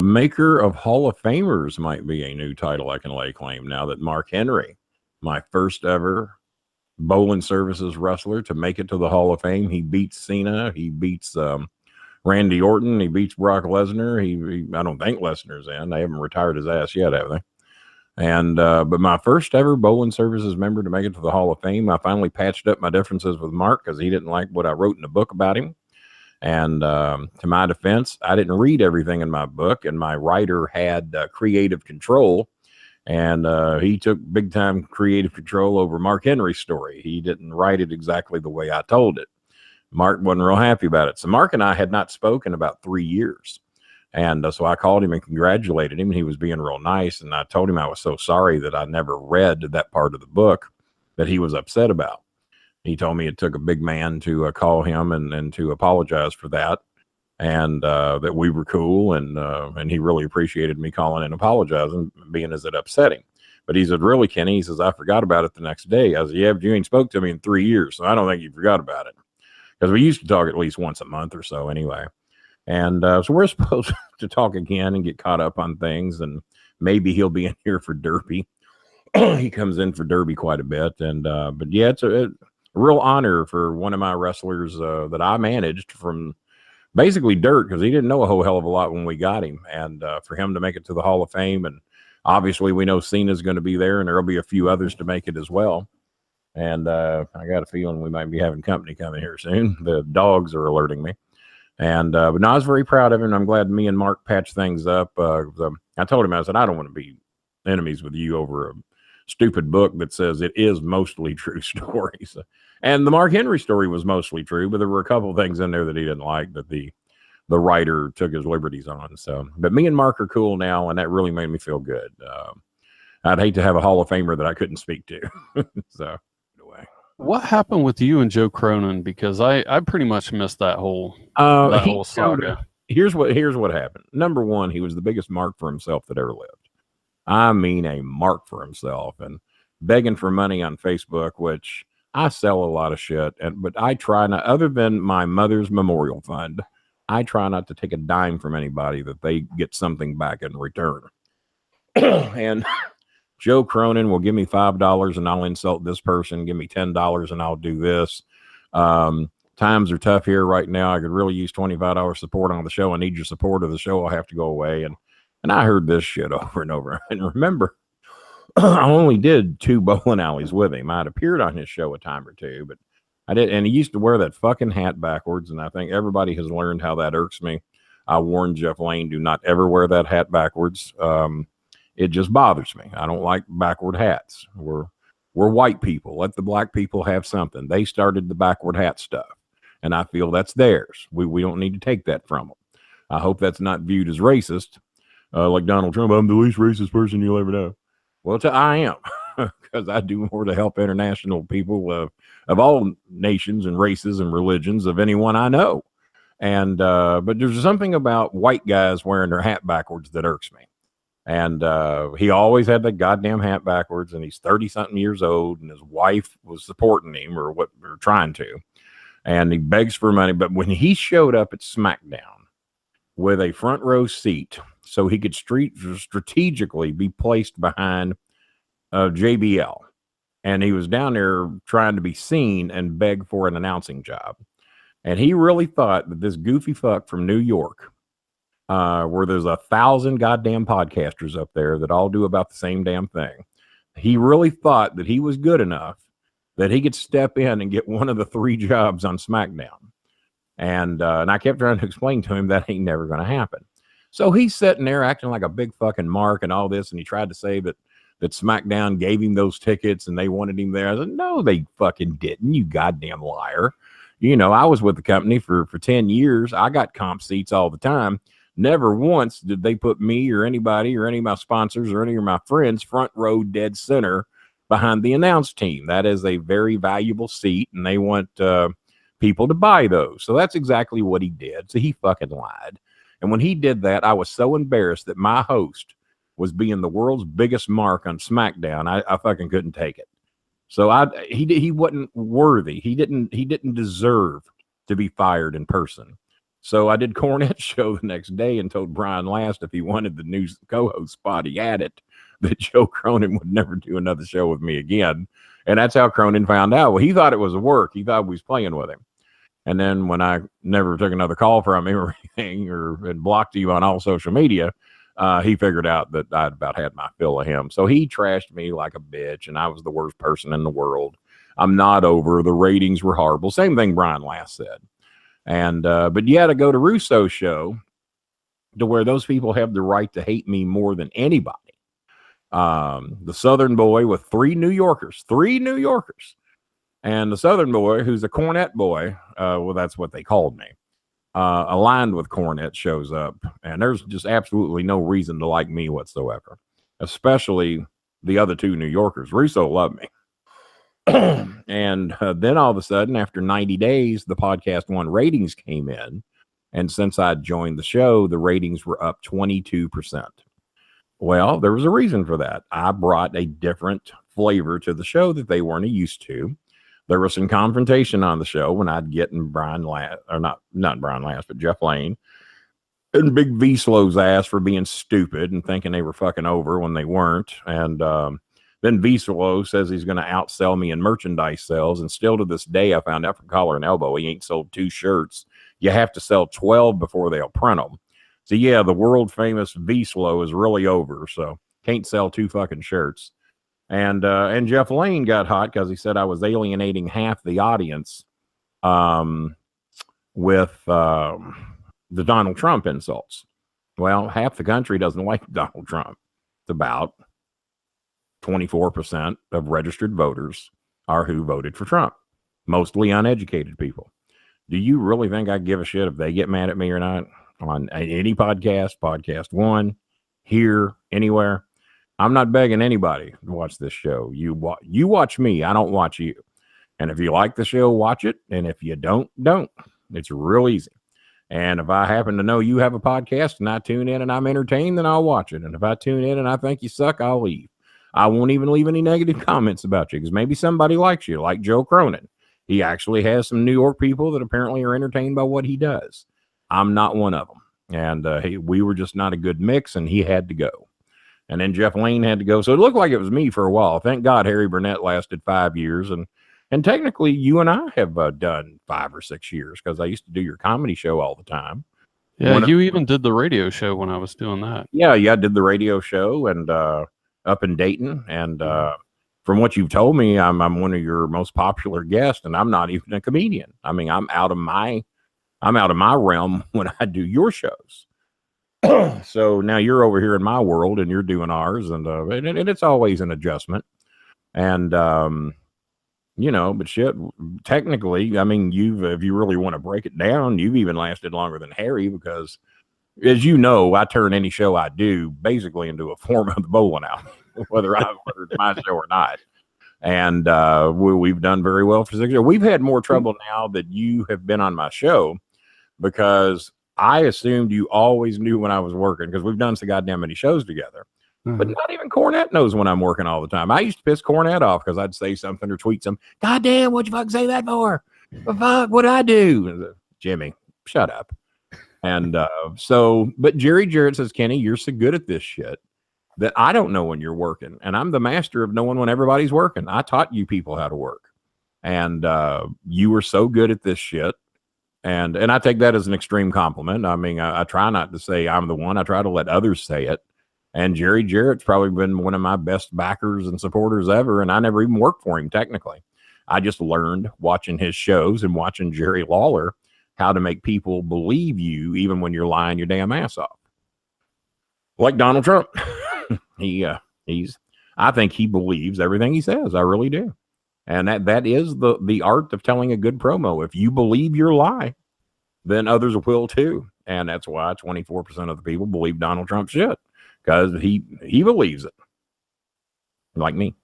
Maker of Hall of Famers might be a new title I can lay claim now that Mark Henry, my first ever Bolin Services wrestler to make it to the Hall of Fame. He beats Cena. He beats Randy Orton. He beats Brock Lesnar. I don't think Lesnar's in. They haven't retired his ass yet, have they? And but my first ever Bolin Services member to make it to the Hall of Fame. I finally patched up my differences with Mark because he didn't like what I wrote in the book about him. And to my defense, I didn't read everything in my book, and my writer had creative control. And he took big time creative control over Mark Henry's story. He didn't write it exactly the way I told it. Mark wasn't real happy about it. So Mark and I had not spoken about 3 years. And so I called him and congratulated him. He was being real nice. And I told him I was so sorry that I never read that part of the book that he was upset about. He told me it took a big man to call him and to apologize for that. And that we were cool. And he really appreciated me calling and apologizing, being as it upset him. But he said, really, Kenny? He says, I forgot about it the next day. I said, yeah, but you ain't spoke to me in 3 years. So I don't think you forgot about it. Because we used to talk at least once a month or so anyway. And so we're supposed to talk again and get caught up on things. And maybe he'll be in here for Derby. He comes in for Derby quite a bit. And but yeah, it's a real honor for one of my wrestlers that I managed from basically dirt, because he didn't know a whole hell of a lot when we got him. And for him to make it to the Hall of Fame. And obviously we know Cena's going to be there, and there'll be a few others to make it as well. And I got a feeling we might be having company coming here soon. The dogs are alerting me. And but no, I was very proud of him. I'm glad me and Mark patched things up. I told him, I said, I don't want to be enemies with you over a stupid book that says it is mostly true stories. And the Mark Henry story was mostly true, but there were a couple of things in there that he didn't like that the writer took his liberties on. So, but me and Mark are cool now, and that really made me feel good. I'd hate to have a Hall of Famer that I couldn't speak to. So. What happened with you and Joe Cronin? Because I pretty much missed that whole saga. Here's what happened. Number one, he was the biggest mark for himself that ever lived. I mean, a mark for himself, and begging for money on Facebook, which I sell a lot of shit, but I try not, other than my mother's memorial fund, I try not to take a dime from anybody that they get something back in return. And Joe Cronin will give me $5 and I'll insult this person. Give me $10 and I'll do this. Times are tough here right now. I could really use $25 support on the show. I need your support of the show. I'll have to go away. And I heard this shit over and over. And remember, I only did 2 bowling alleys with him. I'd appeared on his show a time or two, but I did. And he used to wear that fucking hat backwards. And I think everybody has learned how that irks me. I warned Jeff Lane, do not ever wear that hat backwards. It just bothers me. I don't like backward hats. We're white people. Let the black people have something. They started the backward hat stuff, and I feel that's theirs. We don't need to take that from them. I hope that's not viewed as racist, like Donald Trump. I'm the least racist person you'll ever know. Well, I am, because I do more to help international people of all nations and races and religions of anyone I know. And but there's something about white guys wearing their hat backwards that irks me. And he always had that goddamn hat backwards, and he's 30-something years old, and his wife was supporting him or trying to. And he begs for money. But when he showed up at SmackDown with a front row seat so he could strategically be placed behind JBL, and he was down there trying to be seen and beg for an announcing job. And he really thought that this goofy fuck from New York, where there's 1,000 goddamn podcasters up there that all do about the same damn thing. He really thought that he was good enough that he could step in and get one of the 3 jobs on SmackDown. And I kept trying to explain to him that ain't never going to happen. So he's sitting there acting like a big fucking mark and all this. And he tried to say that SmackDown gave him those tickets and they wanted him there. I said, no, they fucking didn't, you goddamn liar. You know, I was with the company for 10 years. I got comp seats all the time. Never once did they put me or anybody or any of my sponsors or any of my friends front row dead center behind the announce team. That is a very valuable seat, and they want people to buy those. So that's exactly what he did. So he fucking lied. And when he did that, I was so embarrassed that my host was being the world's biggest mark on SmackDown. I fucking couldn't take it. So he wasn't worthy. He didn't deserve to be fired in person. So I did Cornette's show the next day and told Brian Last if he wanted the new co-host spot, he had it, that Joe Cronin would never do another show with me again. And that's how Cronin found out. Well, he thought it was a work. He thought we was playing with him. And then when I never took another call from him or anything, or had blocked you on all social media, he figured out that I'd about had my fill of him. So he trashed me like a bitch, and I was the worst person in the world. I'm not over. The ratings were horrible. Same thing Brian Last said. And but you had to go to Russo's show to where those people have the right to hate me more than anybody. The Southern boy with three New Yorkers, and the Southern boy who's a Cornette boy. Well, that's what they called me. Aligned with Cornette shows up, and there's just absolutely no reason to like me whatsoever, especially the other two New Yorkers. Russo loved me. And then all of a sudden, after 90 days, the podcast one ratings came in. And since I joined the show, the ratings were up 22%. Well, there was a reason for that. I brought a different flavor to the show that they weren't used to. There was some confrontation on the show when I'd get in Brian Last, or not Brian Last, but Jeff Lane, and Big V Slow's ass for being stupid and thinking they were fucking over when they weren't. And then V Slow says he's going to outsell me in merchandise sales. And still to this day, I found out from Collar and Elbow, he ain't sold 2 shirts. You have to sell 12 before they'll print them. So yeah, the world famous V Slow is really over. So can't sell 2 fucking shirts. And Jeff Lane got hot because he said I was alienating half the audience with the Donald Trump insults. Well, half the country doesn't like Donald Trump. It's about 24% of registered voters are who voted for Trump, mostly uneducated people. Do you really think I give a shit if they get mad at me or not on any podcast one, here, anywhere? I'm not begging anybody to watch this show. You watch me. I don't watch you. And if you like the show, watch it. And if you don't. It's real easy. And if I happen to know you have a podcast and I tune in and I'm entertained, then I'll watch it. And if I tune in and I think you suck, I'll leave. I won't even leave any negative comments about you because maybe somebody likes you, like Joe Cronin. He actually has some New York people that apparently are entertained by what he does. I'm not one of them. And we were just not a good mix, and he had to go. And then Jeff Lane had to go. So it looked like it was me for a while. Thank God Harry Burnett lasted 5 years. And technically, you and I have done 5 or 6 years because I used to do your comedy show all the time. Yeah, you even did the radio show when I was doing that. Yeah, I did the radio show and up in Dayton. And from what you've told me, I'm one of your most popular guests, and I'm not even a comedian. I mean, I'm out of my realm when I do your shows. So now you're over here in my world and you're doing ours, and it's always an adjustment. And but shit, technically, I mean, if you really want to break it down, you've even lasted longer than Harry because, as you know, I turn any show I do basically into a form of the Bolin album, whether it's my show or not. And we've done very well for 6 years. We've had more trouble now that you have been on my show because I assumed you always knew when I was working because we've done so goddamn many shows together. Mm-hmm. But not even Cornette knows when I'm working all the time. I used to piss Cornette off because I'd say something or tweet something. God damn, what'd you fucking say that for? Well, fuck, what'd I do? Jimmy, shut up. And but Jerry Jarrett says, Kenny, you're so good at this shit that I don't know when you're working. And I'm the master of knowing when everybody's working. I taught you people how to work. And you were so good at this shit. And I take that as an extreme compliment. I mean, I try not to say I'm the one. I try to let others say it. And Jerry Jarrett's probably been one of my best backers and supporters ever. And I never even worked for him, technically. I just learned watching his shows and watching Jerry Lawler how to make people believe you even when you're lying your damn ass off. Like Donald Trump. I think he believes everything he says. I really do. And that is the art of telling a good promo. If you believe your lie, then others will too. And that's why 24% of the people believe Donald Trump shit. Because he believes it. Like me.